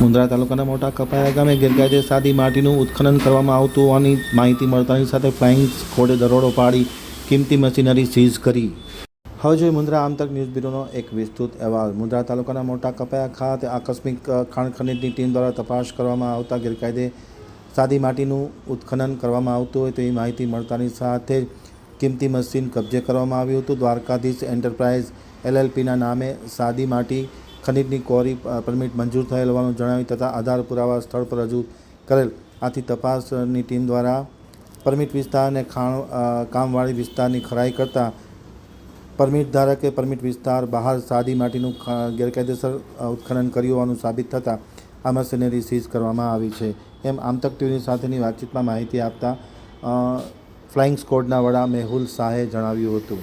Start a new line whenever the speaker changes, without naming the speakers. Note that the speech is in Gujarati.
મુન્દ્રા તાલુકાના મોટા કપાયા ગામે ગેરકાયદે સાદી માટીનું ઉત્ખનન કરવામાં આવતું હોવાની માહિતી મળતાની સાથે ફ્લાઇંગ સ્ક્વોડે દરોડો પાડી કિંમતી મશીનરી સીઝ કરી. હવે જોઈએ મુન્દ્રા આમતક ન્યૂઝ બ્યુરોનો એક વિસ્તૃત અહેવાલ. મુન્દ્રા તાલુકાના મોટા કપાયા ખાતે આકસ્મિક ખાણ ખનીજની ટીમ દ્વારા તપાસ કરવામાં આવતા ગેરકાયદે સાદી માટીનું ઉત્ખનન કરવામાં આવતું હોય તેવી માહિતી મળતાની સાથે કિંમતી મશીન કબજે કરવામાં આવ્યું હતું. દ્વારકાધીશ એન્ટરપ્રાઇઝ LLPના નામે સાદી માટી ખનીજની કોરી પરમિટ મંજૂર થયેલ હોવાનું જણાવી તથા આધાર પુરાવા સ્થળ પર રજૂ કરેલ. આથી તપાસની ટીમ દ્વારા પરમિટ વિસ્તાર અને કામવાળી વિસ્તારની ખરાઈ કરતા પરમિટ ધારકે પરમિટ વિસ્તાર બહાર સાદી માટીનું ગેરકાયદેસર ઉત્ખનન કર્યું હોવાનું સાબિત થતાં આ મશીનરી સીઝ કરવામાં આવી છે, એમ આમતક ટીવીની સાથેની વાતચીતમાં માહિતી આપતા ફ્લાઇંગ સ્ક્વોડના વડા મેહુલ શાહે જણાવ્યું હતું.